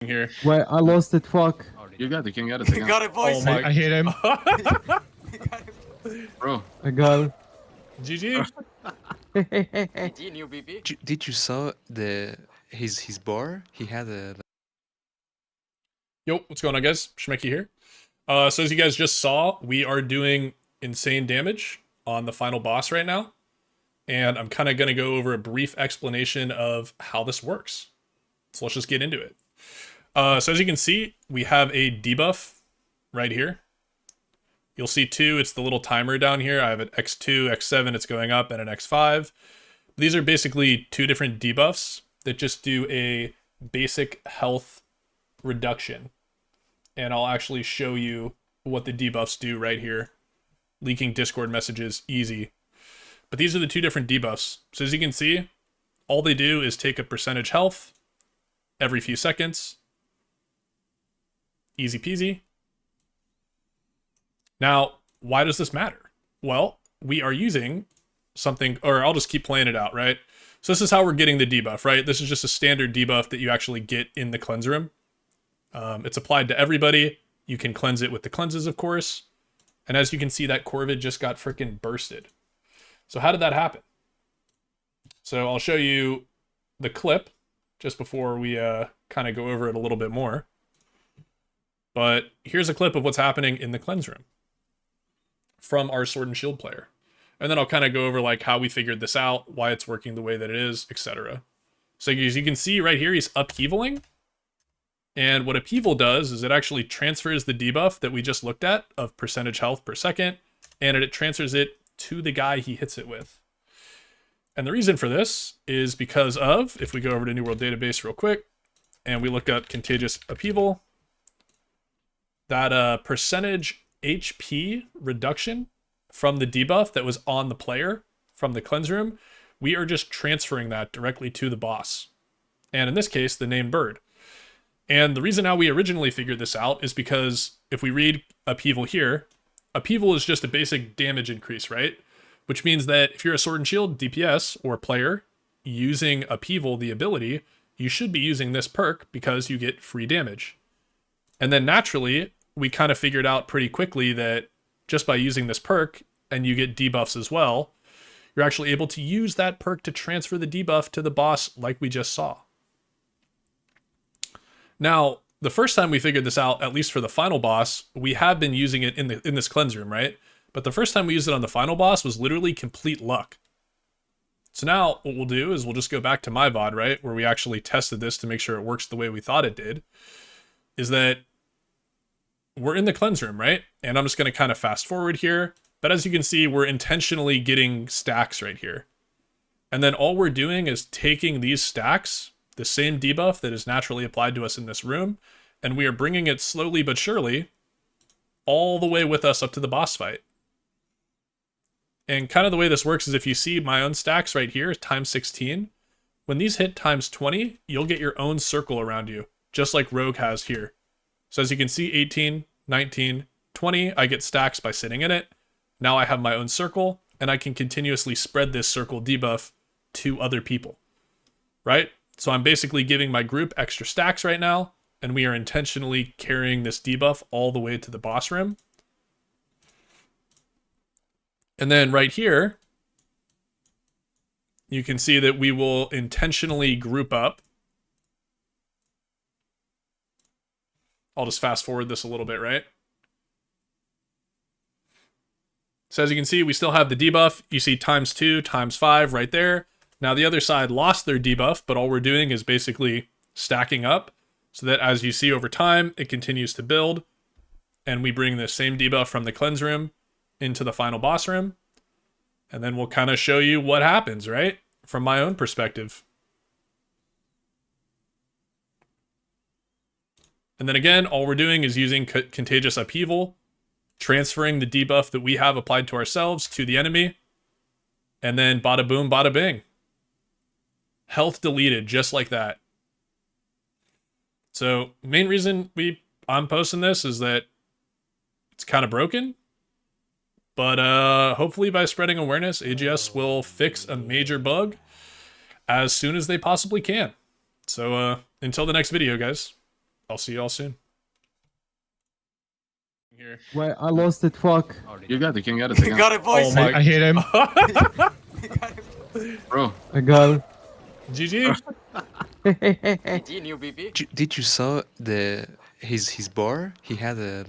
here. Wait, I lost it. Fuck. You got it. You can get it. You got it, boys. Oh my. I hit him. You got it. Bro. I got it. GG. GG, new BP. Did you saw his bar? He had a. Yo, what's going on, guys? Schmecky here. So as you guys just saw, we are doing insane damage on the final boss right now. And I'm kind of going to go over a brief explanation of how this works. So let's just get into it. So as you can see, we have a debuff right here. You'll see 2, it's the little timer down here. I have an X2, X7, it's going up, and an X5. These are basically 2 different debuffs that just do a basic health reduction. And I'll actually show you what the debuffs do right here. Leaking Discord messages, easy. But these are the 2 different debuffs. So as you can see, all they do is take a percentage health every few seconds. Easy peasy. Now, why does this matter? Well, we are using something, or I'll just keep playing it out, right? So this is how we're getting the debuff, right? This is just a standard debuff that you actually get in the cleanse room. It's applied to everybody. You can cleanse it with the cleanses, of course. And as you can see, that Corvid just got freaking bursted. So how did that happen? So I'll show you the clip just before we kind of go over it a little bit more. But here's a clip of what's happening in the cleanse room from our Sword and Shield player. And then I'll kind of go over like how we figured this out, why it's working the way that it is, etc. So as you can see right here, he's upheavaling. And what upheaval does is it actually transfers the debuff that we just looked at of percentage health per second, and it transfers it to the guy he hits it with. And the reason for this is because of, if we go over to New World Database real quick, and we look at Contagious Upheaval, that percentage HP reduction from the debuff that was on the player from the cleanse room, we are just transferring that directly to the boss. And in this case, the named bird. And the reason how we originally figured this out is because if we read upheaval here, upheaval is just a basic damage increase, right? Which means that if you're a Sword and Shield DPS or player using upheaval, the ability, you should be using this perk because you get free damage. And then naturally, we kind of figured out pretty quickly that just by using this perk, and you get debuffs as well, you're actually able to use that perk to transfer the debuff to the boss like we just saw. Now, the first time we figured this out, at least for the final boss, we have been using it in this cleanse room, right? But the first time we used it on the final boss was literally complete luck. So now what we'll do is we'll just go back to my VOD, right? Where we actually tested this to make sure it works the way we thought it did. Is that we're in the cleanse room, right? And I'm just going to kind of fast forward here. But as you can see, we're intentionally getting stacks right here. And then all we're doing is taking these stacks, the same debuff that is naturally applied to us in this room, and we are bringing it slowly but surely all the way with us up to the boss fight. And kind of the way this works is if you see my own stacks right here, times 16, when these hit times 20, you'll get your own circle around you, just like Rogue has here. So as you can see, 18, 19, 20, I get stacks by sitting in it. Now I have my own circle, and I can continuously spread this circle debuff to other people, right? So I'm basically giving my group extra stacks right now, and we are intentionally carrying this debuff all the way to the boss room. And then right here, you can see that we will intentionally group up. I'll just fast forward this a little bit, right? So as you can see, we still have the debuff. You see times 2, times 5 right there. Now the other side lost their debuff, but all we're doing is basically stacking up so that as you see over time, it continues to build. And we bring the same debuff from the cleanse room into the final boss room. And then we'll kind of show you what happens, right? From my own perspective. And then again, all we're doing is using Contagious Upheaval, transferring the debuff that we have applied to ourselves to the enemy. And then bada boom, bada bing. Health deleted, just like that. So, main reason I'm posting this is that it's kind of broken. But hopefully by spreading awareness, AGS will fix a major bug as soon as they possibly can. So until the next video, guys. I'll see y'all soon. Here. Wait, I lost it. Fuck. You got it. You can get it. You got it, boys. Oh my- I hit him. You got it. Bro. I got it. GG. GG, new BP. Did you saw his bar? He had a